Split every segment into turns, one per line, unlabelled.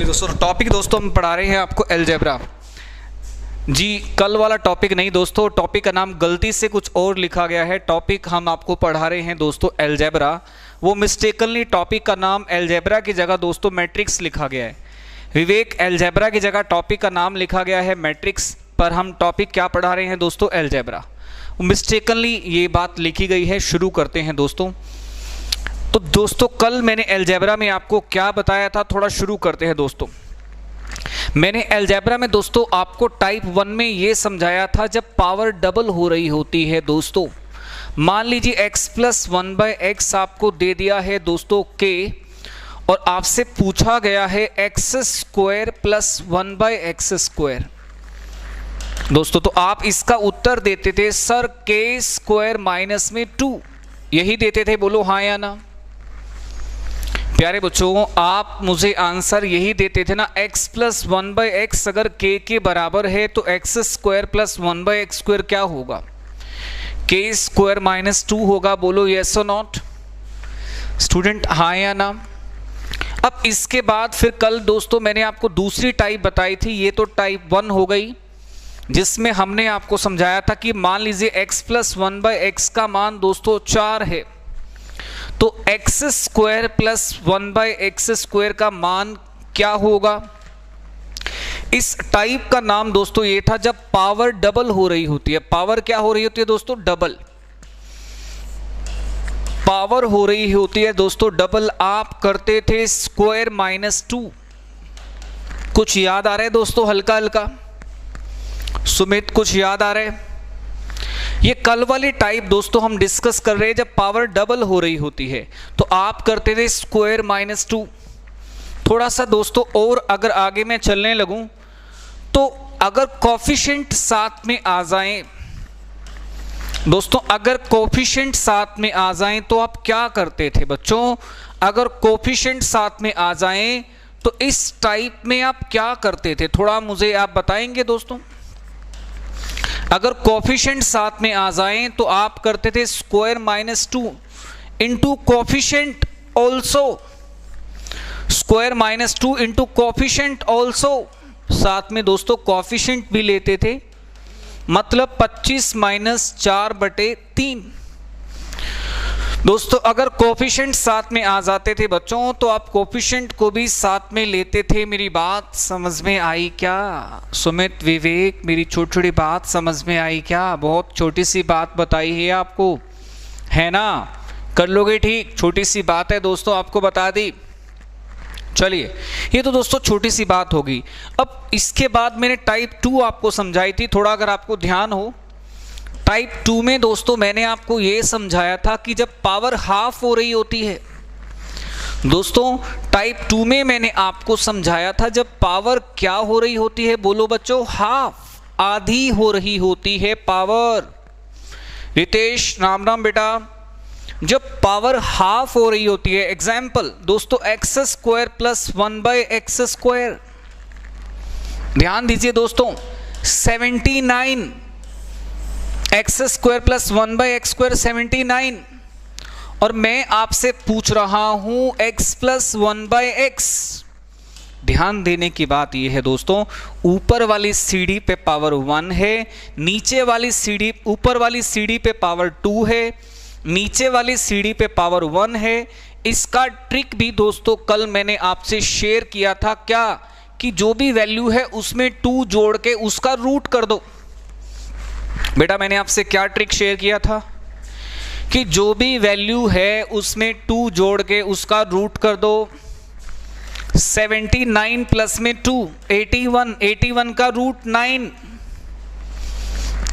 चलिए दोस्तों, टॉपिक दोस्तों हम पढ़ा रहे हैं आपको अलजेब्रा जी। कल वाला टॉपिक नहीं दोस्तों, टॉपिक का नाम गलती से कुछ और लिखा गया है। टॉपिक हम आपको पढ़ा रहे हैं दोस्तों अलजेब्रा, वो मिस्टेकनली टॉपिक का नाम अलजेब्रा की जगह दोस्तों मैट्रिक्स लिखा गया है। विवेक, अलजेब्रा की जगह टॉपिक का नाम लिखा गया है मैट्रिक्स, पर हम टॉपिक क्या पढ़ा रहे हैं दोस्तों अलजेब्रा। मिस्टेकनली ये बात लिखी गई है। शुरू करते हैं दोस्तों। तो दोस्तों कल मैंने अलजेब्रा में आपको क्या बताया था, थोड़ा शुरू करते हैं दोस्तों। मैंने अलजेब्रा में दोस्तों आपको टाइप 1 में ये समझाया था, जब पावर डबल हो रही होती है दोस्तों, मान लीजिए x प्लस 1/x आपको दे दिया है दोस्तों k, और आपसे पूछा गया है x स्क्वायर प्लस 1/x²। दोस्तों तो आप इसका उत्तर देते थे सर k स्क्वायर माइनस में 2, यही देते थे, बोलो हाँ या ना। प्यारे बच्चों आप मुझे आंसर यही देते थे ना, x प्लस 1/x अगर k के बराबर है तो x स्क्वायर प्लस 1/x² क्या होगा, k स्क्वायर माइनस 2 होगा। बोलो यस और नॉट स्टूडेंट, हाँ या ना। अब इसके बाद फिर कल दोस्तों मैंने आपको दूसरी टाइप बताई थी, ये तो टाइप 1 हो गई, जिसमें हमने आपको समझाया था कि मान लीजिए x प्लस 1/x का मान दोस्तों 4 है, तो x स्क्वायर प्लस 1/x² का मान क्या होगा। इस टाइप का नाम दोस्तों ये था जब पावर डबल हो रही होती है। पावर क्या हो रही होती है दोस्तों, डबल पावर हो रही होती है दोस्तों, डबल। आप करते थे स्क्वायर माइनस 2। कुछ याद आ रहा है दोस्तों, हल्का हल्का सुमित कुछ याद आ रहा है। ये कल वाली टाइप दोस्तों हम डिस्कस कर रहे हैं, जब पावर डबल हो रही होती है तो आप करते थे स्क्वायर माइनस 2। थोड़ा सा दोस्तों और अगर आगे मैं चलने लगूं तो अगर कोफिशिएंट साथ में आ जाएं दोस्तों, अगर कोफिशिएंट साथ में आ जाएं तो आप क्या करते थे बच्चों, अगर कोफिशिएंट साथ में आ जाएं तो इस टाइप में आप क्या करते थे, थोड़ा मुझे आप बताएंगे दोस्तों। अगर कोफिशिएंट साथ में आ जाएं तो आप करते थे square minus 2 into coefficient also, square minus 2 into coefficient also, साथ में दोस्तों कोफिशिएंट भी लेते थे, मतलब 25 माइनस 4/3। दोस्तों अगर कोफिशिएंट साथ में आ जाते थे बच्चों तो आप कोफिशिएंट को भी साथ में लेते थे। मेरी बात समझ में आई क्या सुमित, विवेक, मेरी छोटी छोटी बात समझ में आई क्या, बहुत छोटी सी बात बताई है आपको, है ना, कर लोगे ठीक, छोटी सी बात है दोस्तों, आपको बता दी। चलिए ये तो दोस्तों छोटी सी बात होगी। अब इसके बाद मैंने टाइप 2 आपको समझाई थी, थोड़ा अगर आपको ध्यान हो। टाइप 2 में दोस्तों मैंने आपको ये समझाया था कि जब पावर हाफ हो रही होती है दोस्तों, टाइप 2 में मैंने आपको समझाया था जब पावर क्या हो रही होती है, बोलो बच्चों हाफ, आधी हो रही होती है पावर। रितेश राम राम बेटा, जब पावर हाफ हो रही होती है, एग्जाम्पल दोस्तों x स्क्वायर प्लस 1/x², ध्यान दीजिए दोस्तों 79, x स्क्वायर प्लस 1/x², 79, और मैं आपसे पूछ रहा हूं x प्लस 1/x। ध्यान देने की बात यह है दोस्तों, ऊपर वाली सीढ़ी पे पावर 1 है, नीचे वाली सीढ़ी, ऊपर वाली सीढ़ी पे पावर 2 है, नीचे वाली सीढ़ी पे पावर 1 है। इसका ट्रिक भी दोस्तों कल मैंने आपसे शेयर किया था, क्या कि जो भी वैल्यू है उसमें 2 जोड़ के उसका रूट कर दो। बेटा मैंने आपसे क्या ट्रिक शेयर किया था कि जो भी वैल्यू है उसमें 2 जोड़ के उसका रूट कर दो। 79 प्लस में 2 81, 81 का रूट 9,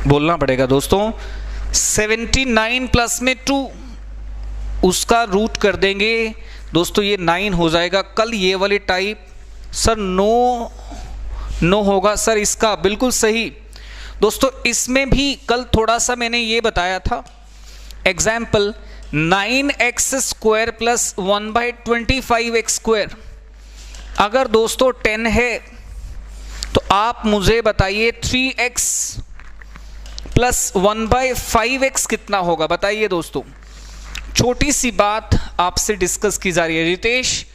बोलना पड़ेगा दोस्तों, 79 प्लस में 2 उसका रूट कर देंगे दोस्तों, ये 9 हो जाएगा। कल ये वाली टाइप सर नो होगा सर, इसका बिल्कुल सही दोस्तों। इसमें भी कल थोड़ा सा मैंने ये बताया था, example 9x square plus 1/25x², अगर दोस्तों 10 है तो आप मुझे बताइए 3x प्लस 1/5x कितना होगा, बताइए दोस्तों। छोटी सी बात आपसे डिस्कस की जा रही है। रितेश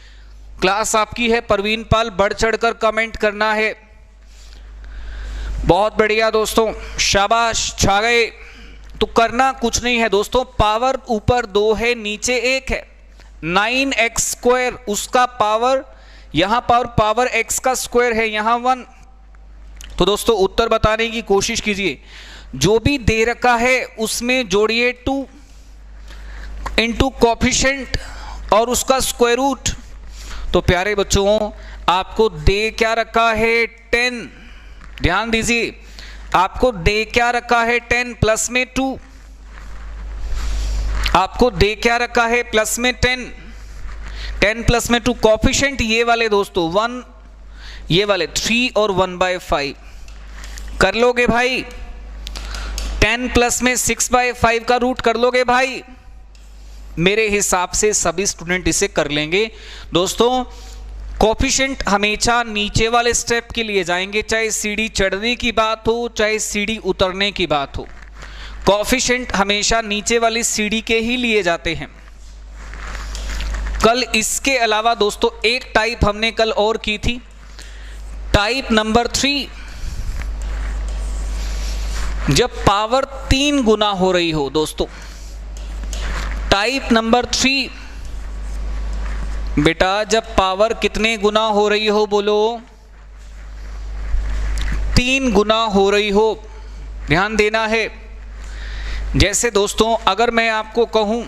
क्लास आपकी है परवीन पाल, बढ़ चढ़कर कमेंट करना है। बहुत बढ़िया दोस्तों, शाबाश, छा गए। तो करना कुछ नहीं है दोस्तों, पावर ऊपर 2 है, नीचे 1 है। 9x², उसका पावर यहां पर पावर x का स्क्वायर है, यहां 1। तो दोस्तों उत्तर बताने की कोशिश कीजिए। जो भी दे रखा है उसमें जोड़िए 2 इंटू कोफिशिएंट और उसका स्क्वायर रूट। तो प्यारे बच्चों आपको दे क्या रखा है 10, ध्यान दीजिए, आपको दे क्या रखा है 10 प्लस में 2, आपको दे क्या रखा है प्लस में 10 प्लस में 2, कोफिशिएंट ये वाले दोस्तों 1, ये वाले 3 और 1/5 कर लोगे भाई। 10 प्लस में 6/5 का रूट कर लोगे भाई। मेरे हिसाब से सभी स्टूडेंट इसे कर लेंगे दोस्तों। कोफिशिएंट हमेशा नीचे वाले स्टेप के लिए जाएंगे, चाहे सीढ़ी चढ़ने की बात हो चाहे सीढ़ी उतरने की बात हो, कोफिशिएंट हमेशा नीचे वाली सीढ़ी के ही लिए जाते हैं। कल इसके अलावा दोस्तों एक टाइप हमने कल और की थी, टाइप नंबर 3, जब पावर 3 गुना हो रही हो दोस्तों। टाइप नंबर 3 बेटा जब पावर कितने गुना हो रही हो, बोलो 3 गुना हो रही हो, ध्यान देना है। जैसे दोस्तों अगर मैं आपको कहूं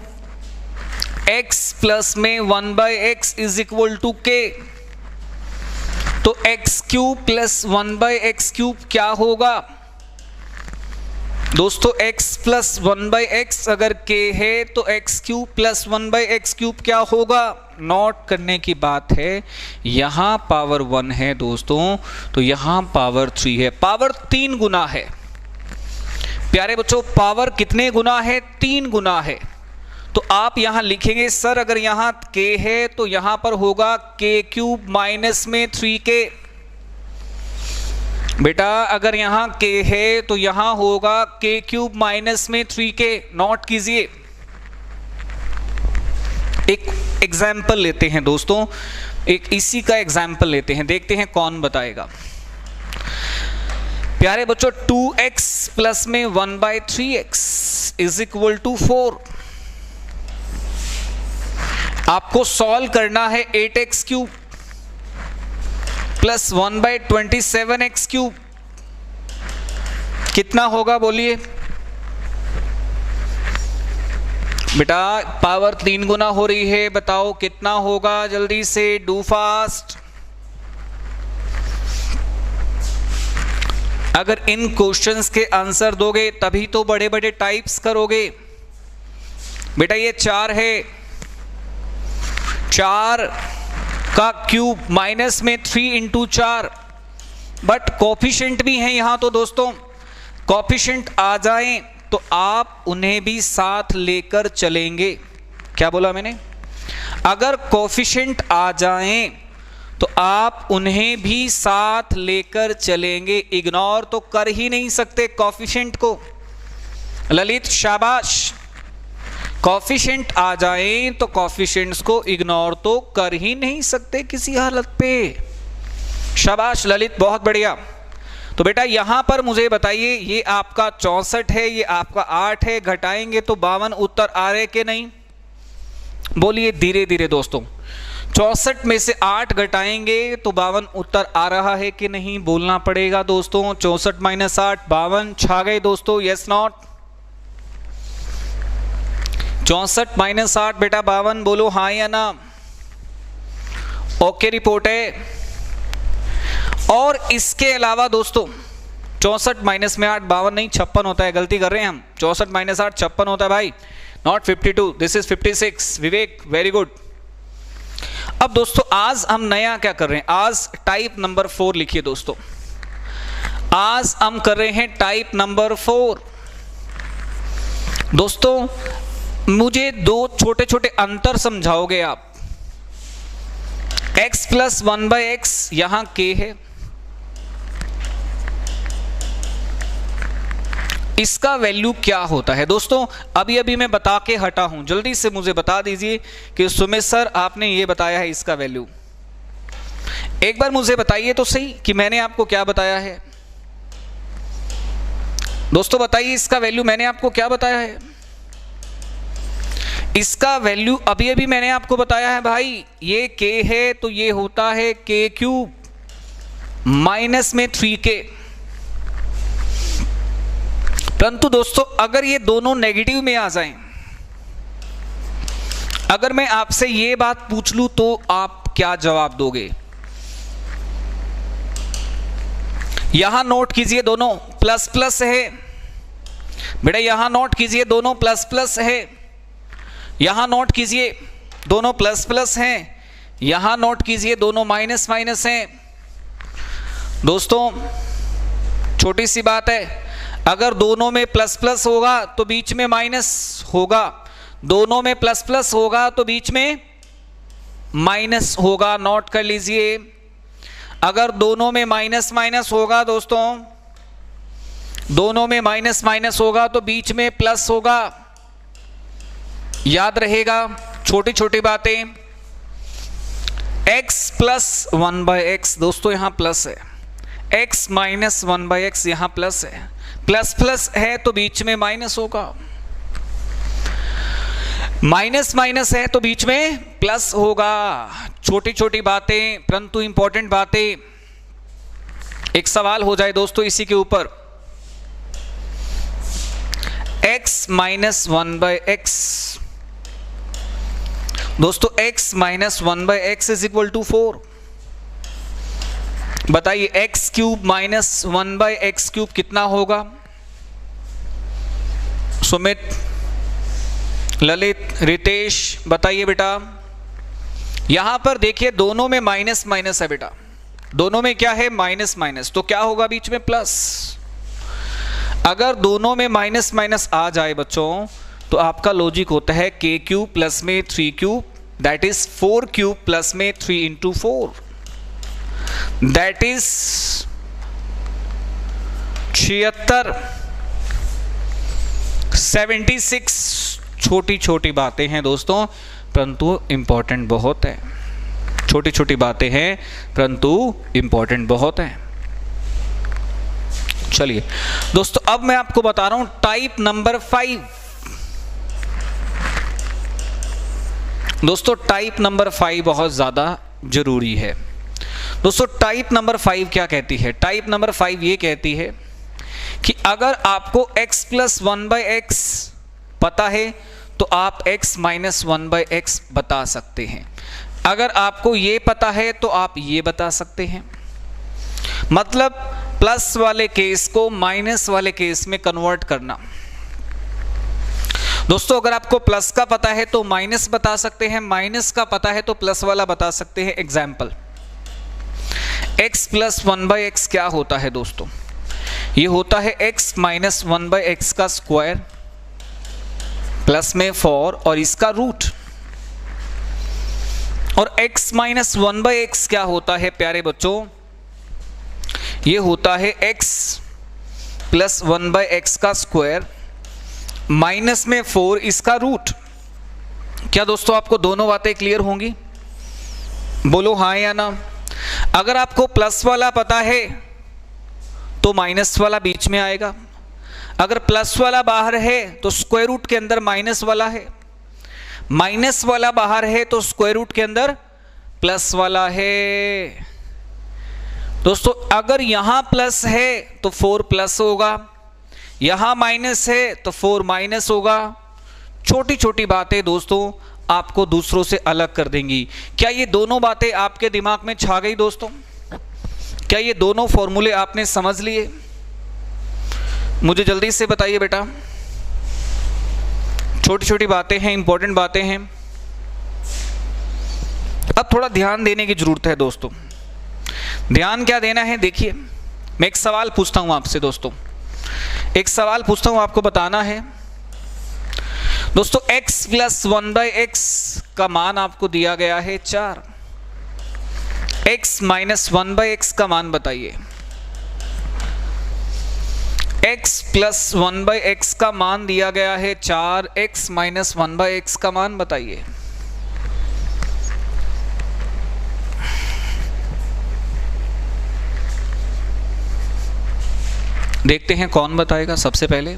x प्लस में 1/x is equal to k, तो x³ प्लस 1/x³ क्या होगा दोस्तों? x प्लस 1/x अगर k है तो x³ प्लस 1/x³ क्या होगा? नोट करने की बात है, यहां पावर 1 है दोस्तों, तो यहां पावर 3 है, पावर 3 गुना है। प्यारे बच्चों पावर कितने गुना है? 3 गुना है। तो आप यहां लिखेंगे सर अगर यहां k है तो यहां पर होगा k³ माइनस में 3k। बेटा अगर यहां k है तो यहां होगा k³ माइनस में 3k। नोट कीजिए। एक एग्जाम्पल लेते हैं दोस्तों, एक इसी का एग्जाम्पल लेते हैं, देखते हैं कौन बताएगा। प्यारे बच्चों 2x प्लस में 1/3x इज इक्वल टू 4। आपको सॉल्व करना है 8x³ प्लस 1/27x³ कितना होगा बोलिए बेटा? पावर 3 गुना हो रही है, बताओ कितना होगा? जल्दी से डू फास्ट। अगर इन क्वेश्चंस के आंसर दोगे तभी तो बड़े बड़े टाइप्स करोगे। बेटा ये 4 है, 4 का क्यूब माइनस में 3 इंटू 4, बट कोफिशिएंट भी है यहां। तो दोस्तों कोफिशिएंट आ जाएं तो आप उन्हें भी साथ लेकर चलेंगे। क्या बोला मैंने? अगर कोफिशिएंट आ जाएं तो आप उन्हें भी साथ लेकर चलेंगे, इग्नोर तो कर ही नहीं सकते कोफिशिएंट को। ललित शाबाश, कोफिशिएंट आ जाएं तो कोफिशिएंट्स को इग्नोर तो कर ही नहीं सकते किसी हालत पे। शाबाश ललित, बहुत बढ़िया। तो बेटा यहां पर मुझे बताइए, ये आपका 64 है, ये आपका 8 है, घटाएंगे तो 52 उत्तर आ रहे कि नहीं? बोलिए धीरे धीरे दोस्तों। 64 में से 8 घटाएंगे तो 52 उत्तर आ रहा है कि नहीं? बोलना पड़ेगा दोस्तों। 64 माइनस 8 52, छा गए दोस्तों, यस नॉट? 64 माइनस 8 बेटा 52, बोलो हाँ या ना? ओके रिपोर्ट है। और इसके अलावा दोस्तों 64 माइनस में 8 52 नहीं 56 होता है, गलती कर रहे हैं हम। 64 माइनस 8 56 होता है भाई, not 52, this is 56। Vivek very good. अब दोस्तों आज हम नया क्या कर रहे हैं? आज टाइप नंबर 4 लिखिए दोस्तों। आज हम कर रहे हैं टाइप नंबर 4। दोस्तों मुझे 2 छोटे छोटे अंतर समझाओगे आप। x प्लस 1/x यहां k है, इसका वैल्यू क्या होता है? दोस्तों अभी अभी मैं बता के हटा हूं, जल्दी से मुझे बता दीजिए कि सुमित सर आपने ये बताया है इसका वैल्यू। एक बार मुझे बताइए तो सही कि मैंने आपको क्या बताया है। दोस्तों बताइए इसका वैल्यू मैंने आपको क्या बताया है। इसका वैल्यू अभी अभी मैंने आपको बताया है भाई, ये k है तो ये होता है k³ माइनस में 3k। परंतु दोस्तों अगर ये दोनों नेगेटिव में आ जाएं, अगर मैं आपसे ये बात पूछ लूं तो आप क्या जवाब दोगे। यहां नोट कीजिए दोनों प्लस प्लस है बेटा, यहां नोट कीजिए दोनों प्लस प्लस है, यहां नोट कीजिए दोनों प्लस प्लस हैं, यहां नोट कीजिए दोनों माइनस माइनस हैं। दोस्तों छोटी सी बात है, अगर दोनों में प्लस प्लस होगा तो बीच में माइनस होगा, दोनों में प्लस प्लस होगा तो बीच में माइनस होगा, नोट कर लीजिए। अगर दोनों में माइनस माइनस होगा दोस्तों, दोनों में माइनस माइनस होगा तो बीच में प्लस होगा, याद रहेगा छोटी छोटी बातें। x प्लस 1/x दोस्तों यहां प्लस है, x माइनस 1/x यहां प्लस है, प्लस प्लस है तो बीच में माइनस होगा, माइनस माइनस है तो बीच में प्लस होगा। छोटी छोटी बातें परंतु इंपॉर्टेंट बातें। एक सवाल हो जाए दोस्तों इसी के ऊपर, x माइनस 1/x दोस्तों, x minus 1/x is equal to 4। बताइए x³ माइनस 1/x³ कितना होगा। सुमित, ललित, रितेश बताइए बेटा। यहां पर देखिए दोनों में माइनस माइनस है बेटा, दोनों में क्या है माइनस माइनस, तो क्या होगा बीच में प्लस। अगर दोनों में माइनस माइनस आ जाए बच्चों तो आपका लॉजिक होता है k³ प्लस में 3³ दैट इज 4³ प्लस में 3 इंटू 4 दैट इज 76 76। छोटी छोटी बातें हैं दोस्तों परंतु इंपॉर्टेंट बहुत है, छोटी छोटी बातें हैं परंतु इंपॉर्टेंट बहुत है। चलिए दोस्तों अब मैं आपको बता रहा हूं टाइप नंबर 5। दोस्तों टाइप नंबर 5 बहुत ज्यादा जरूरी है। दोस्तों टाइप नंबर 5 क्या कहती है। टाइप नंबर 5 ये कहती है कि अगर आपको x प्लस 1/x पता है तो आप x माइनस 1/x बता सकते हैं। अगर आपको ये पता है तो आप ये बता सकते हैं। मतलब प्लस वाले केस को माइनस वाले केस में कन्वर्ट करना। दोस्तों अगर आपको प्लस का पता है तो माइनस बता सकते हैं, माइनस का पता है तो प्लस वाला बता सकते हैं। एग्जाम्पल x प्लस 1/x क्या होता है दोस्तों, ये होता है x माइनस 1/x का स्क्वायर प्लस में 4 और इसका रूट। और x माइनस 1/x क्या होता है प्यारे बच्चों, ये होता है x प्लस 1/x का स्क्वायर माइनस में 4 इसका रूट। क्या दोस्तों आपको दोनों बातें क्लियर होंगी, बोलो हाँ या ना। अगर आपको प्लस वाला पता है तो माइनस वाला बीच में आएगा, अगर प्लस वाला बाहर है तो स्क्वायर रूट के अंदर माइनस वाला है, माइनस वाला बाहर है तो स्क्वायर रूट के अंदर प्लस वाला है। दोस्तों अगर यहां प्लस है तो 4 प्लस होगा, यहां माइनस है तो 4 माइनस होगा। छोटी छोटी बातें दोस्तों आपको दूसरों से अलग कर देंगी। क्या ये दोनों बातें आपके दिमाग में छा गई दोस्तों, क्या ये दोनों फॉर्मूले आपने समझ लिए, मुझे जल्दी से बताइए बेटा। छोटी छोटी बातें हैं, इंपॉर्टेंट बातें हैं। अब थोड़ा ध्यान देने की जरूरत है दोस्तों। ध्यान क्या देना है, देखिए मैं एक सवाल पूछता हूं आपसे दोस्तों, एक सवाल पूछता हूं, आपको बताना है दोस्तों। x प्लस 1/x का मान आपको दिया गया है 4, x माइनस 1/x का मान बताइए। x प्लस 1/x का मान दिया गया है 4, x माइनस 1/x का मान बताइए। देखते हैं कौन बताएगा सबसे पहले।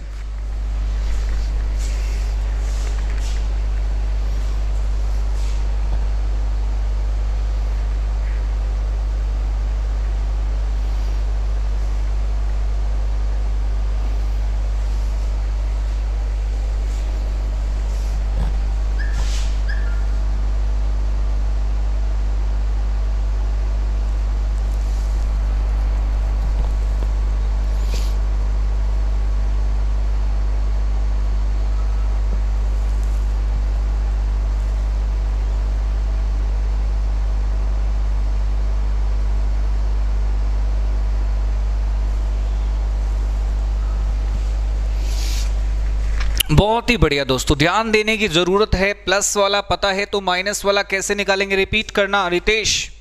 बहुत ही बढ़िया दोस्तों, ध्यान देने की जरूरत है। प्लस वाला पता है तो माइनस वाला कैसे निकालेंगे, रिपीट करना। रितेश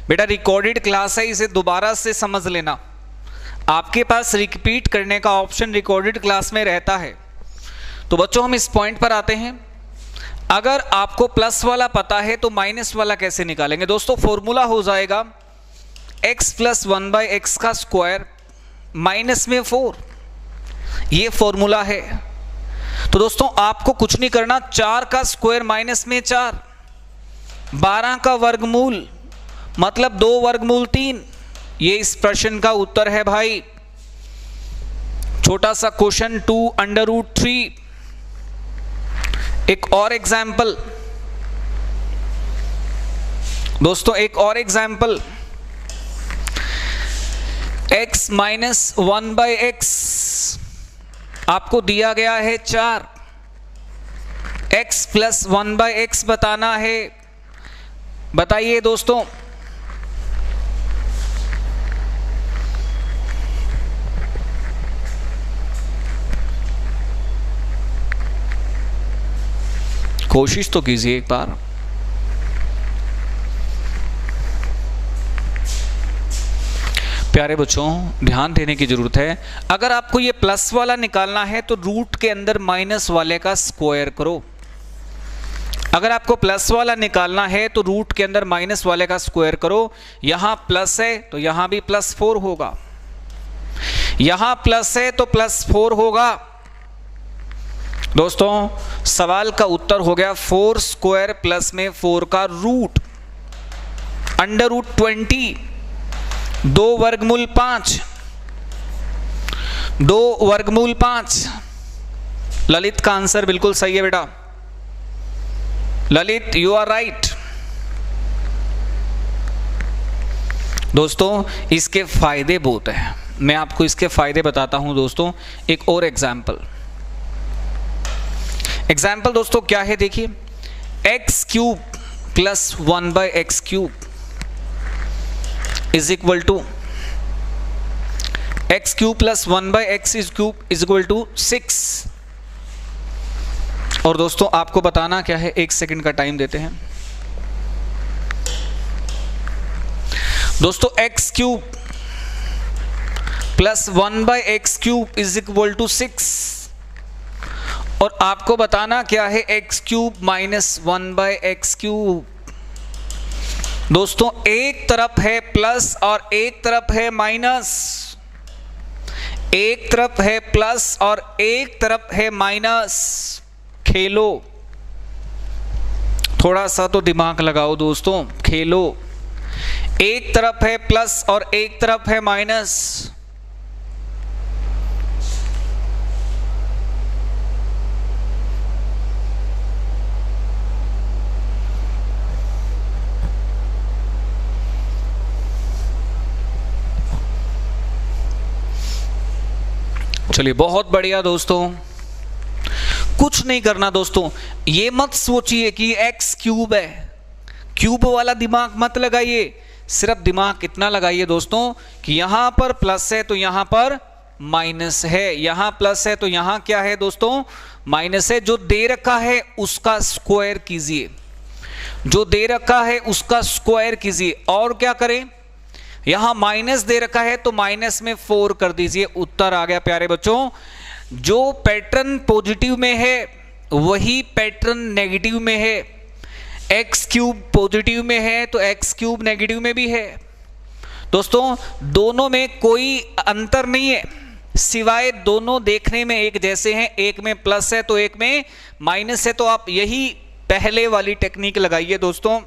बेटा रिकॉर्डेड क्लास है, इसे दोबारा से समझ लेना। आपके पास रिपीट करने का ऑप्शन रिकॉर्डेड क्लास में रहता है। तो बच्चों हम इस पॉइंट पर आते हैं। अगर आपको प्लस वाला पता है तो माइनस वाला कैसे निकालेंगे दोस्तों। फॉर्मूला हो जाएगा x प्लस 1/x का स्क्वायर माइनस में 4, ये फॉर्मूला है। तो दोस्तों आपको कुछ नहीं करना, 4 का स्क्वायर माइनस में 4, 12 का वर्गमूल मतलब 2 वर्गमूल 3, ये इस प्रश्न का उत्तर है भाई। छोटा सा क्वेश्चन 2√3। एक और एग्जाम्पल दोस्तों, एक और एग्जाम्पल, x माइनस 1/x आपको दिया गया है 4, x प्लस 1/x बताना है। बताइए दोस्तों, कोशिश तो कीजिए एक बार। प्यारे बच्चों ध्यान देने की जरूरत है। अगर आपको ये प्लस वाला निकालना है तो रूट के अंदर माइनस वाले का स्क्वायर करो। अगर आपको प्लस वाला निकालना है तो रूट के अंदर माइनस वाले का स्क्वायर करो। यहां प्लस है तो यहां भी +4 होगा, यहां प्लस है तो +4 होगा। दोस्तों सवाल का उत्तर हो गया 4 स्क्वायर प्लस में 4 का रूट, √20, 2 वर्गमूल 5, 2 वर्गमूल 5। ललित का आंसर बिल्कुल सही है बेटा। Lalit you are right. दोस्तों इसके फायदे बहुत हैं, मैं आपको इसके फायदे बताता हूं दोस्तों। एक और एग्जाम्पल दोस्तों क्या है देखिए, x³ plus 1/x³ is equal to x³ plus 1/x³ is equal to 6। और दोस्तों आपको बताना क्या है, 1 सेकंड का टाइम देते हैं दोस्तों। x³ plus 1/x³ is equal to 6 और आपको बताना क्या है, x³ माइनस 1/x³। दोस्तों एक तरफ है प्लस और एक तरफ है माइनस, एक तरफ है प्लस और एक तरफ है माइनस। खेलो, थोड़ा सा तो दिमाग लगाओ दोस्तों, खेलो। एक तरफ है प्लस और एक तरफ है माइनस। चलिए बहुत बढ़िया दोस्तों, कुछ नहीं करना दोस्तों। ये मत सोचिए कि x³ है, क्यूब वाला दिमाग मत लगाइए। सिर्फ दिमाग कितना लगाइए दोस्तों कि यहां पर प्लस है तो यहां पर माइनस है, यहां प्लस है तो यहां क्या है दोस्तों, माइनस है। जो दे रखा है उसका स्क्वायर कीजिए, जो दे रखा है उसका स्क्वायर कीजिए। और क्या करें, यहां माइनस दे रखा है तो माइनस में 4 कर दीजिए। उत्तर आ गया प्यारे बच्चों। जो पैटर्न पॉजिटिव में है वही पैटर्न नेगेटिव में है। x³ पॉजिटिव में है तो x³ नेगेटिव में भी है। दोस्तों दोनों में कोई अंतर नहीं है। सिवाय दोनों देखने में एक जैसे हैं, एक में प्लस है तो एक में माइनस है, तो आप यही पहले वाली टेक्निक लगाइए दोस्तों।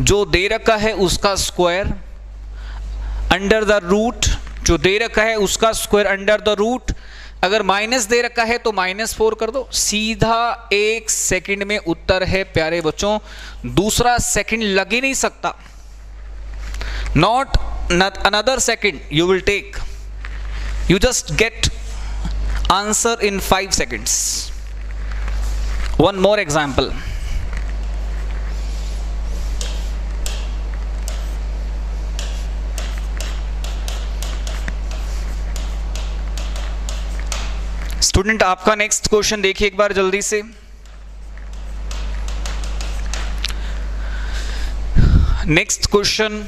जो दे रखा है उसका स्क्वायर अंडर द रूट, जो दे रखा है उसका स्क्वायर अंडर द रूट। अगर माइनस दे रखा है तो -4 कर दो, सीधा 1 सेकंड में उत्तर है प्यारे बच्चों। दूसरा सेकंड लग ही नहीं सकता, not another second you will take, you just get answer in 5 seconds. One more example. Student आपका नेक्स्ट क्वेश्चन देखिए एक बार जल्दी से। नेक्स्ट क्वेश्चन,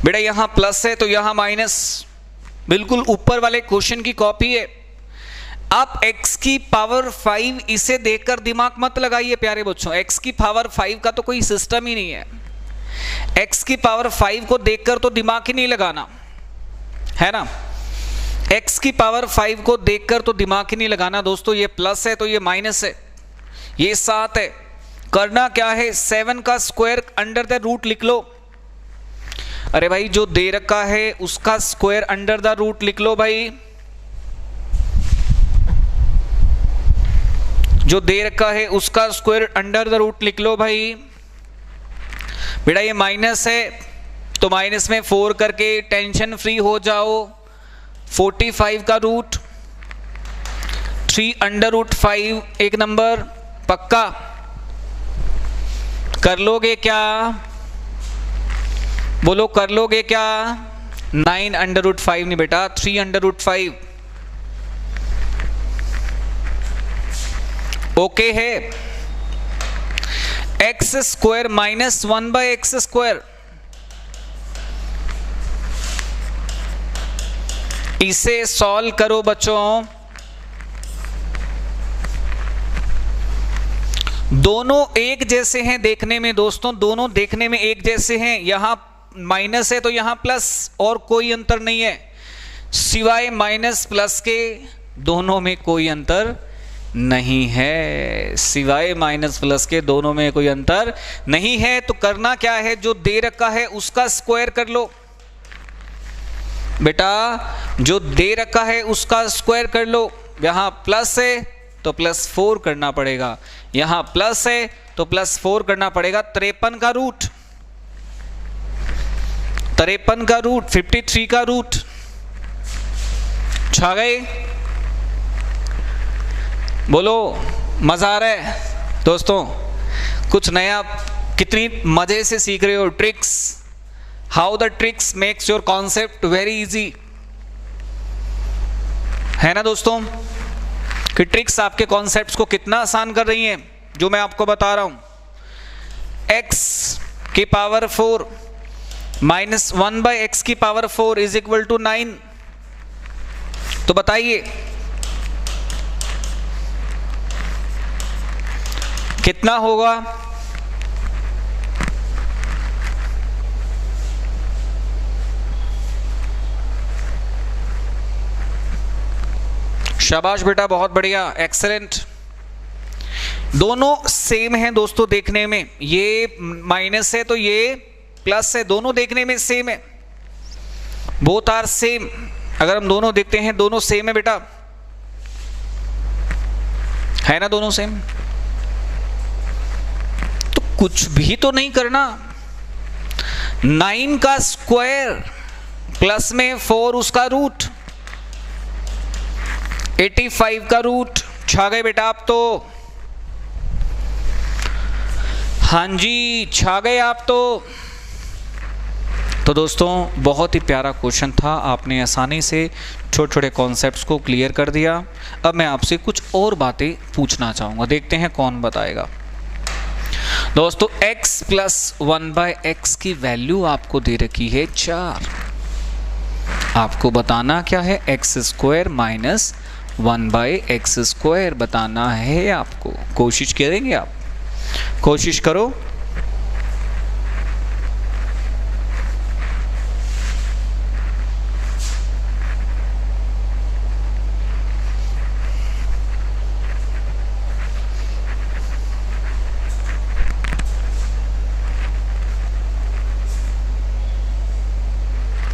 बेटा यहां प्लस है तो यहां माइनस, बिल्कुल ऊपर वाले क्वेश्चन की कॉपी है। आप x की पावर 5 इसे देखकर दिमाग मत लगाइए प्यारे बच्चों, x की पावर 5 का तो कोई सिस्टम ही नहीं है। x की पावर 5 को देखकर तो दिमाग ही नहीं लगाना है ना, x की पावर 5 को देखकर तो दिमाग ही नहीं लगाना दोस्तों। ये प्लस है तो ये माइनस है, ये 7 है। करना क्या है, 7 का स्क्वायर अंडर द रूट लिख लो। अरे भाई जो दे रखा है उसका स्क्वायर अंडर द रूट लिख लो भाई, जो दे रखा है उसका स्क्वायर अंडर द रूट लिख लो भाई। बेटा ये माइनस है तो माइनस में 4 करके टेंशन फ्री हो जाओ। 45 का रूट 3 अंडर रूट 5 एक नंबर पक्का कर लोगे क्या, बोलो कर लोगे क्या। 9 अंडर रूट 5 नहीं बेटा, 3 अंडर रूट 5 ओके है। X square minus 1/x square, इसे सॉल्व करो बच्चों। दोनों एक जैसे हैं देखने में दोस्तों, दोनों देखने में एक जैसे हैं। यहां माइनस है तो यहां प्लस, और कोई अंतर नहीं है सिवाय माइनस प्लस के, दोनों में कोई अंतर नहीं है, सिवाय माइनस प्लस के दोनों में कोई अंतर नहीं है। तो करना क्या है, जो दे रखा है उसका स्क्वायर कर लो बेटा, जो दे रखा है उसका स्क्वायर कर लो। यहां प्लस है तो +4 करना पड़ेगा, यहां प्लस है तो +4 करना पड़ेगा। 53 का रूट, 53 का रूट 53 का रूट छा गए। बोलो मजा आ रहा है दोस्तों, कुछ नया कितनी मजे से सीख रहे हो। Tricks, how the tricks makes your concept very easy, है ना दोस्तों, कि ट्रिक्स आपके कॉन्सेप्ट्स को कितना आसान कर रही हैं जो मैं आपको बता रहा हूं। x की पावर 4 माइनस 1/x की पावर 4 इज इक्वल टू 9। तो बताइए कितना होगा। शाबाश बेटा, बहुत बढ़िया, एक्सेलेंट। दोनों सेम हैं दोस्तों देखने में, ये माइनस है तो ये प्लस है, दोनों देखने में सेम है, बोथ आर सेम। अगर हम दोनों देखते हैं दोनों सेम है बेटा, है ना, दोनों सेम। तो कुछ भी तो नहीं करना, 9 का स्क्वायर प्लस में 4 उसका रूट, 85 का रूट छा गए बेटा आप तो, हाँ जी छा गए आप तो। तो दोस्तों बहुत ही प्यारा क्वेश्चन था, आपने आसानी से छोटे छोटे कॉन्सेप्ट्स को क्लियर कर दिया। अब मैं आपसे कुछ और बातें पूछना चाहूँगा, देखते हैं कौन बताएगा। दोस्तों x + 1/x की वैल्यू आपको दे रखी है 4, आपको बताना क्या है, x² - 1/x² बताना है आपको। कोशिश करेंगे आप, कोशिश करो।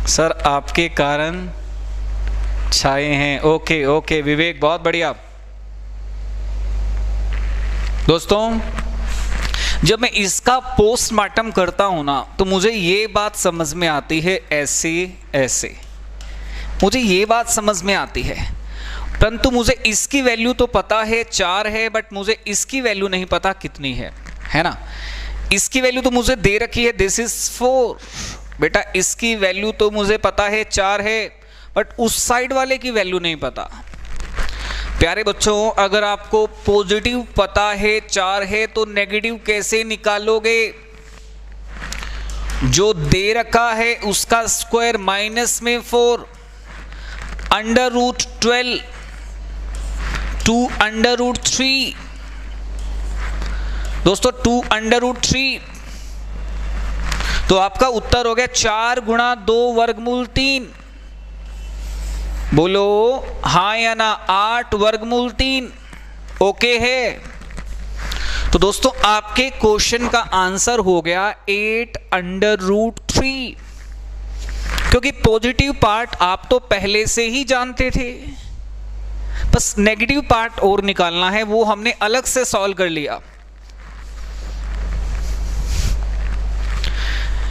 सर आपके कारण छाए हैं। ओके ओके विवेक, बहुत बढ़िया। दोस्तों जब मैं इसका पोस्टमार्टम करता हूं ना तो मुझे ये बात समझ में आती है, ऐसे ऐसे मुझे ये बात समझ में आती है, परंतु मुझे इसकी वैल्यू तो पता है 4 है, बट मुझे इसकी वैल्यू नहीं पता कितनी है ना। इसकी वैल्यू तो मुझे दे रखी है, दिस इज 4। बेटा इसकी वैल्यू तो मुझे पता है 4 है, बट उस साइड वाले की वैल्यू नहीं पता। प्यारे बच्चों अगर आपको पॉजिटिव पता है 4 है तो नेगेटिव कैसे निकालोगे? जो दे रखा है उसका स्क्वायर माइनस में 4, अंडर रूट 12 2 अंडर रूट 3। दोस्तों 2 अंडर रूट 3, तो आपका उत्तर हो गया 4 गुणा 2 वर्गमूल 3। बोलो हाँ या ना? 8 वर्गमूल 3 ओके है। तो दोस्तों आपके क्वेश्चन का आंसर हो गया 8 अंडर रूट 3, क्योंकि पॉजिटिव पार्ट आप तो पहले से ही जानते थे, बस नेगेटिव पार्ट और निकालना है, वो हमने अलग से सॉल्व कर लिया।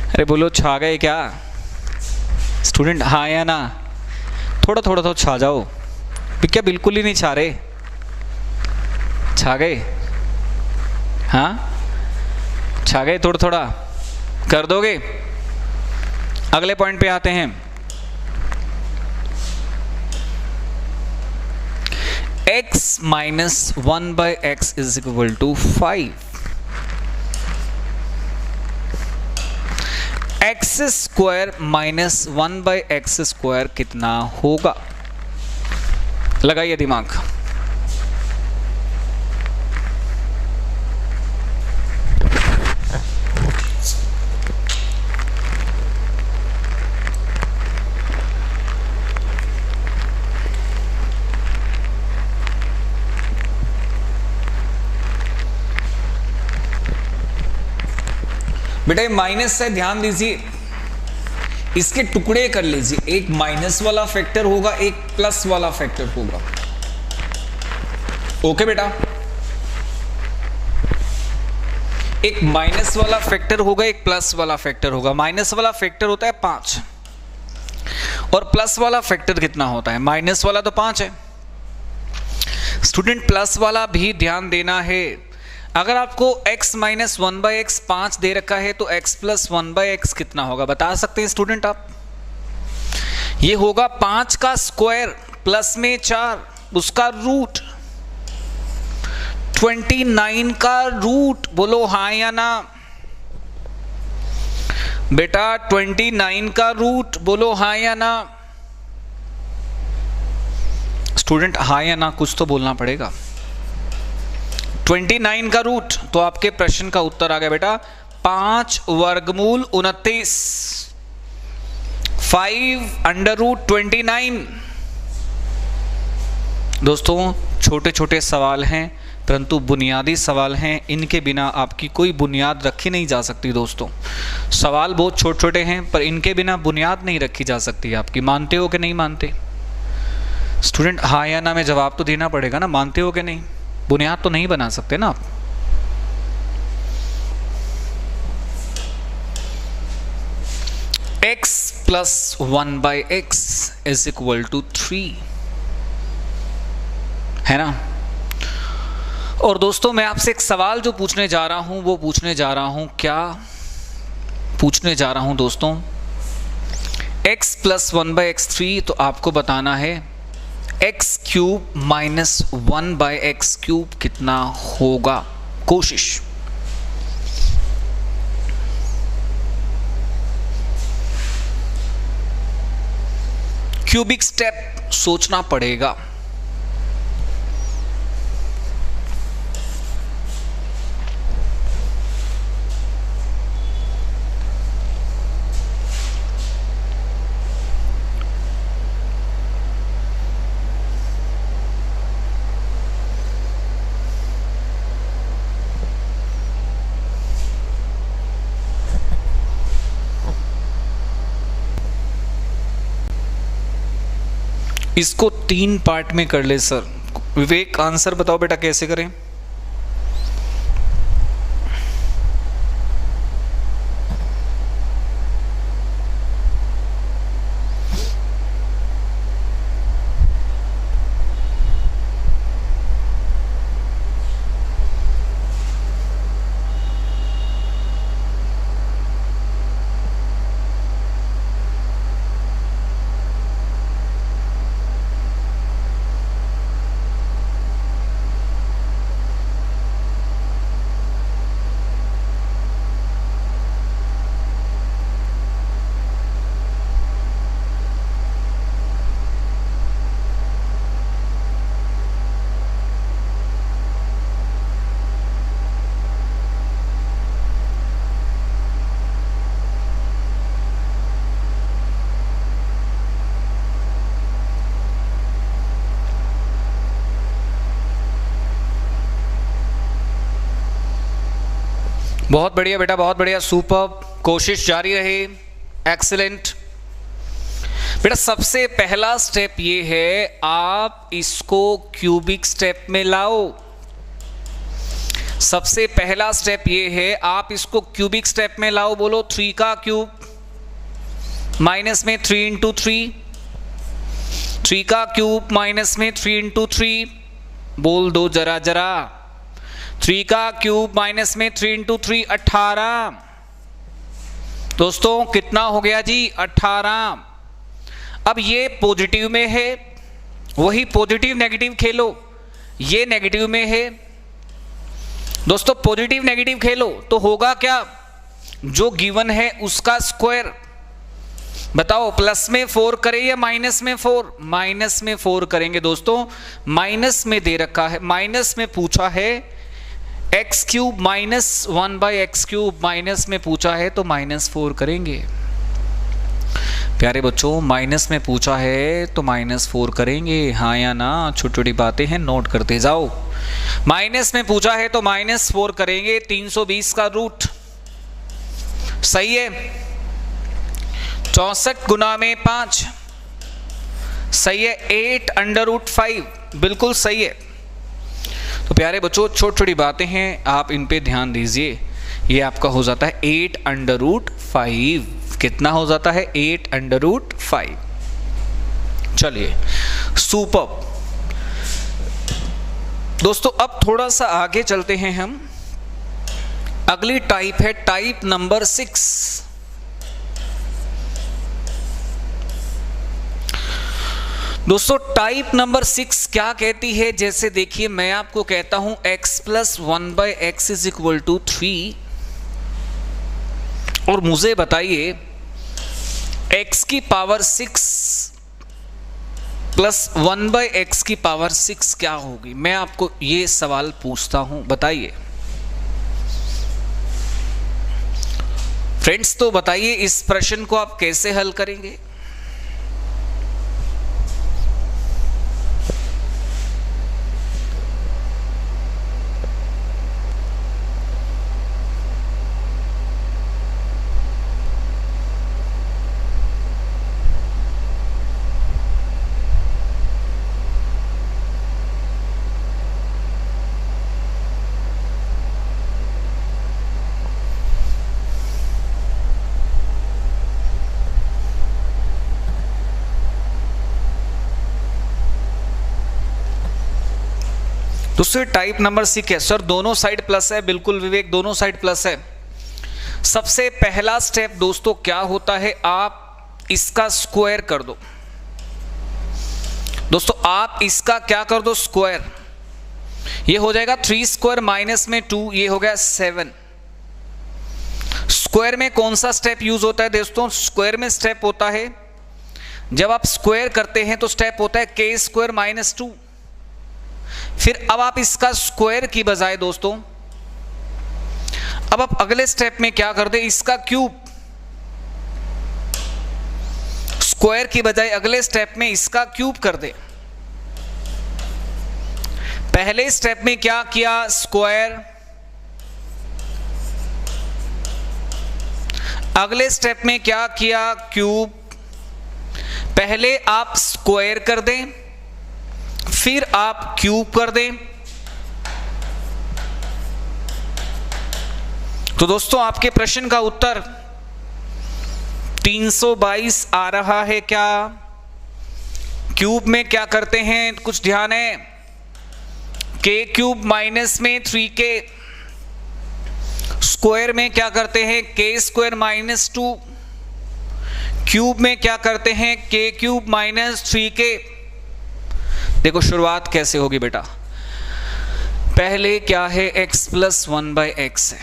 अरे बोलो छा गए क्या स्टूडेंट? हाँ या ना? थोड़ा थोड़ा तो छा जाओ। क्या बिल्कुल ही नहीं छा रहे? छा गए? हाँ छा गए? थोड़ा थोड़ा कर दोगे? अगले पॉइंट पे आते हैं। x minus 1/x is equal to 5। X square minus 1/x square कितना होगा? लगाइए दिमाग। बेटा ये माइनस है, ध्यान दीजिए, इसके टुकड़े कर लीजिए। एक माइनस वाला फैक्टर होगा, एक प्लस वाला फैक्टर होगा। ओके बेटा, एक माइनस वाला फैक्टर होगा, एक प्लस वाला फैक्टर होगा। माइनस वाला फैक्टर होता है 5 और प्लस वाला फैक्टर कितना होता है? माइनस वाला तो 5 है स्टूडेंट, प्लस वाला भी ध्यान देना है। अगर आपको x माइनस 1/x 5 दे रखा है तो x प्लस 1/x कितना होगा बता सकते हैं स्टूडेंट आप? ये होगा 5 का स्क्वायर प्लस में 4 उसका रूट, 29 का रूट। बोलो हाँ या ना? बेटा 29 का रूट, बोलो हाँ या ना? स्टूडेंट हाँ या ना कुछ तो बोलना पड़ेगा। 29 का रूट, तो आपके प्रश्न का उत्तर आ गया बेटा 5 वर्गमूल 29, 5 अंडर रूट 29। दोस्तों छोटे छोटे सवाल हैं परंतु बुनियादी सवाल हैं, इनके बिना आपकी कोई बुनियाद रखी नहीं जा सकती। दोस्तों सवाल बहुत छोटे छोटे हैं पर इनके बिना बुनियाद नहीं रखी जा सकती आपकी। मानते हो कि नहीं मानते स्टूडेंट? हाँ या ना में जवाब तो देना पड़ेगा ना, मानते हो कि नहीं? बुनियाद तो नहीं बना सकते ना आप। x plus 1/x is equal to 3 है ना। और दोस्तों मैं आपसे एक सवाल जो पूछने जा रहा हूं वो पूछने जा रहा हूं, क्या पूछने जा रहा हूं दोस्तों? x प्लस 1/x 3, तो आपको बताना है x cube minus 1/x cube कितना होगा। कोशिश क्यूबिक स्टेप सोचना पड़ेगा। इसको 3 पार्ट में कर ले सर। विवेक आंसर बताओ बेटा कैसे करें। बहुत बढ़िया बेटा, बहुत बढ़िया, सुपर, कोशिश जारी रहे, एक्सीलेंट। बेटा सबसे पहला स्टेप ये है, आप इसको क्यूबिक स्टेप में लाओ। सबसे पहला स्टेप ये है, आप इसको क्यूबिक स्टेप में लाओ। बोलो 3 का क्यूब, माइनस में 3 इंटू 3, 3 का क्यूब माइनस में 3 इंटू 3, बोल दो जरा जरा। 3 का क्यूब माइनस में 3 इंटू 3 18। दोस्तों कितना हो गया जी? 18। अब ये पॉजिटिव में है, वही पॉजिटिव नेगेटिव खेलो। ये नेगेटिव में है दोस्तों, पॉजिटिव नेगेटिव खेलो तो होगा क्या? जो गिवन है उसका स्क्वायर। बताओ प्लस में 4 करें या माइनस में 4? माइनस में 4 करेंगे दोस्तों। माइनस में दे रखा है, माइनस में पूछा है x cube minus 1/x cube, minus में पूछा है तो -4 करेंगे। प्यारे बच्चों माइनस में पूछा है तो -4 करेंगे, हाँ या ना? छोटी छोटी बातें हैं, नोट करते जाओ। माइनस में पूछा है तो -4 करेंगे। 320 का रूट सही है। 64 गुना में 5 सही है। 8√5 बिल्कुल सही है। तो प्यारे बच्चों छोटी छोटी बातें हैं, आप इन पे ध्यान दीजिए। ये आपका हो जाता है 8√5। कितना हो जाता है? 8√5। चलिए सुपर दोस्तों, अब थोड़ा सा आगे चलते हैं हम। अगली टाइप है टाइप नंबर 6। दोस्तों टाइप नंबर 6 क्या कहती है? जैसे देखिए मैं आपको कहता हूं x + 1/x = 3, और मुझे बताइए x की पावर 6 + 1/x की पावर 6 क्या होगी? मैं आपको ये सवाल पूछता हूं, बताइए फ्रेंड्स। तो बताइए इस प्रश्न को आप कैसे हल करेंगे? दूसरे टाइप नंबर 6 है। सर दोनों साइड प्लस है। बिल्कुल विवेक, दोनों साइड प्लस है। सबसे पहला स्टेप दोस्तों क्या होता है? आप इसका स्क्वायर कर दो। दोस्तों आप इसका क्या कर दो? स्क्वायर। ये हो जाएगा 3² माइनस में 2, ये हो गया 7। स्क्वायर में कौन सा स्टेप यूज होता है दोस्तों? स्क्वायर में स्टेप होता है, जब आप स्क्वायर करते हैं तो स्टेप होता है k² - 2। फिर अब आप इसका स्क्वायर की बजाय दोस्तों, अब आप अगले स्टेप में क्या कर दे? इसका क्यूब। स्क्वायर की बजाय अगले स्टेप में इसका क्यूब कर दे। पहले स्टेप में क्या किया? स्क्वायर। अगले स्टेप में क्या किया? क्यूब। पहले आप स्क्वायर कर दें, फिर आप क्यूब कर दें। तो दोस्तों आपके प्रश्न का उत्तर 322 आ रहा है क्या? क्यूब में क्या करते हैं, कुछ ध्यान है, के क्यूब माइनस में 3k, स्क्वायर में क्या करते हैं के स्क्वायर माइनस 2, क्यूब में क्या करते हैं के क्यूब माइनस 3k। देखो शुरुआत कैसे होगी बेटा, पहले क्या है x प्लस 1/x है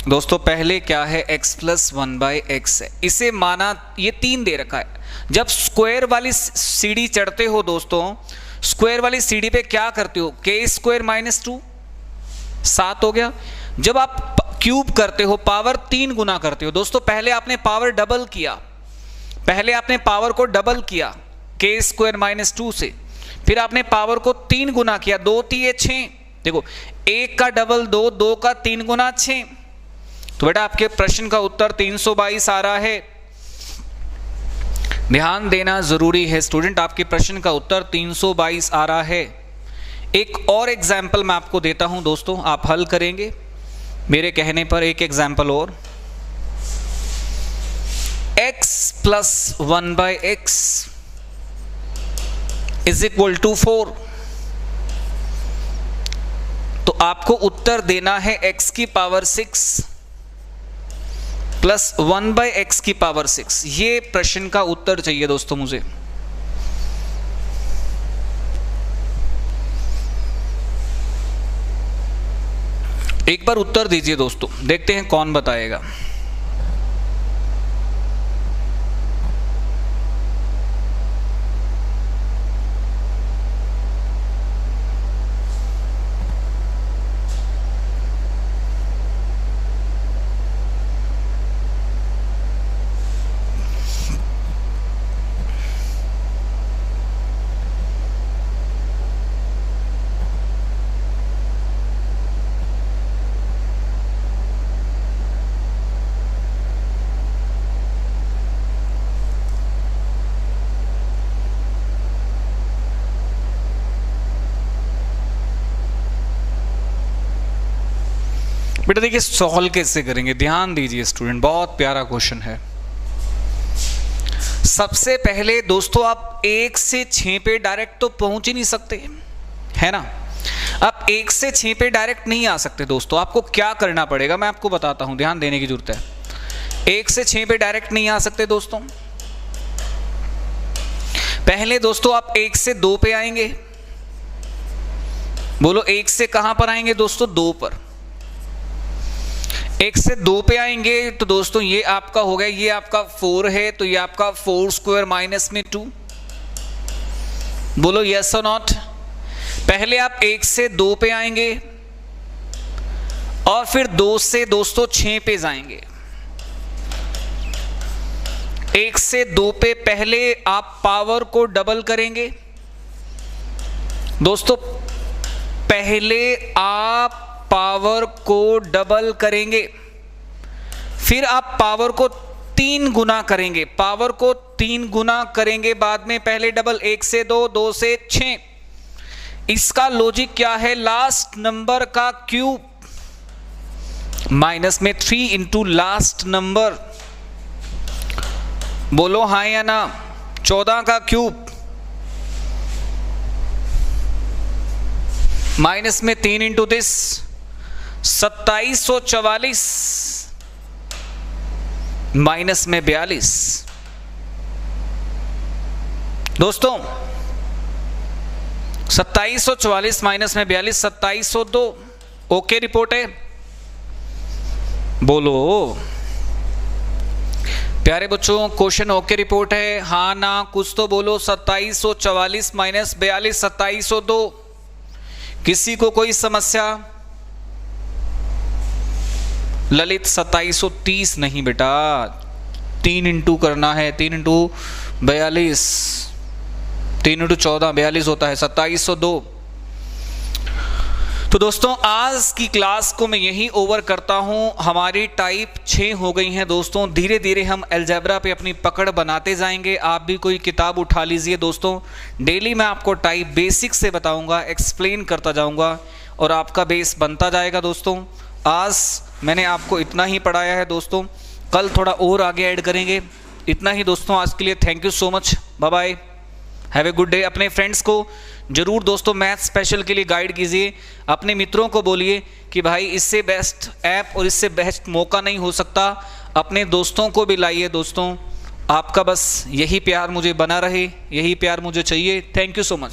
दोस्तों, पहले क्या है x प्लस 1/x है, इसे माना ये 3 दे रखा है। जब स्क्वायर वाली सीढ़ी चढ़ते हो दोस्तों, स्क्वायर वाली सीढ़ी पे क्या करते हो, के स्क्वायर माइनस 2 7 हो गया। जब आप क्यूब करते हो पावर 3 गुना करते हो दोस्तों, पहले आपने पावर डबल किया, पहले आपने पावर को डबल किया के स्क्वायर माइनस 2 से, फिर आपने पावर को 3 गुना किया, 2 3 6। देखो 1 का डबल 2, 2 का 3 गुना 6। तो बेटा आपके प्रश्न का उत्तर 322 आ रहा है। ध्यान देना जरूरी है स्टूडेंट, आपके प्रश्न का उत्तर 322 आ रहा है। एक और एग्जाम्पल मैं आपको देता हूं दोस्तों, आप हल करेंगे मेरे कहने पर। एक एग्जाम्पल और, x plus 1/x is equal to 4। तो आपको उत्तर देना है x की पावर 6 प्लस 1/x की पावर 6। ये प्रश्न का उत्तर चाहिए दोस्तों मुझे। एक बार उत्तर दीजिए दोस्तों, देखते हैं कौन बताएगा। बेटा देखिए सॉल्व कैसे करेंगे, ध्यान दीजिए स्टूडेंट, बहुत प्यारा क्वेश्चन है। सबसे पहले दोस्तों आप 1 से 6 पे डायरेक्ट तो पहुंच ही नहीं सकते, है ना। आप 1 से 6 पे डायरेक्ट नहीं आ सकते दोस्तों, आपको क्या करना पड़ेगा मैं आपको बताता हूं, ध्यान देने की जरूरत है। 1 से 6 पे डायरेक्ट नहीं आ सकते दोस्तों। पहले दोस्तों आप 1 से 2 पे आएंगे। बोलो 1 से कहां पर आएंगे दोस्तों, 2 पर। 1 से 2 पे आएंगे तो दोस्तों ये आपका हो गया, ये आपका 4 है तो ये आपका 4 स्क्वायर माइनस में 2। बोलो यस और नॉट। पहले आप 1 से 2 पे आएंगे और फिर 2 से दोस्तों 6 पे जाएंगे। 1 से 2 पे पहले आप पावर को डबल करेंगे दोस्तों, पहले आप पावर को डबल करेंगे, फिर आप पावर को 3 गुना करेंगे, पावर को 3 गुना करेंगे बाद में, पहले डबल 1 से 2, 2 से 6। इसका लॉजिक क्या है, लास्ट नंबर का क्यूब माइनस में 3 इंटू लास्ट नंबर। बोलो हाँ या ना, 14 का क्यूब माइनस में 3 इंटू दिस 2744 माइनस में 42। दोस्तों 2744 माइनस में 42 2702। ओके रिपोर्ट है, बोलो प्यारे बच्चों, क्वेश्चन ओके रिपोर्ट है, हाँ ना कुछ तो बोलो। 2744 माइनस 42 2702। किसी को कोई समस्या? ललित 2730 नहीं बेटा, 3 इंटू करना है, 3 इंटू 42, 3 इंटू 14 42 होता है, 2702। तो दोस्तों आज की क्लास को मैं यहीं ओवर करता हूं। हमारी टाइप 6 हो गई हैं दोस्तों। धीरे धीरे हम अलजेब्रा पे अपनी पकड़ बनाते जाएंगे। आप भी कोई किताब उठा लीजिए दोस्तों। डेली मैं आपको टाइप बेसिक से बताऊंगा, एक्सप्लेन करता जाऊंगा और आपका बेस बनता जाएगा दोस्तों। आज मैंने आपको इतना ही पढ़ाया है दोस्तों, कल थोड़ा और आगे ऐड करेंगे। इतना ही दोस्तों आज के लिए। Thank you so much, bye bye, have a good day. अपने फ्रेंड्स को जरूर दोस्तों मैथ स्पेशल के लिए गाइड कीजिए। अपने मित्रों को बोलिए कि भाई इससे बेस्ट ऐप और इससे बेस्ट मौका नहीं हो सकता। अपने दोस्तों को भी लाइए दोस्तों। आपका बस यही प्यार मुझे बना रहे, यही प्यार मुझे चाहिए। Thank you so much.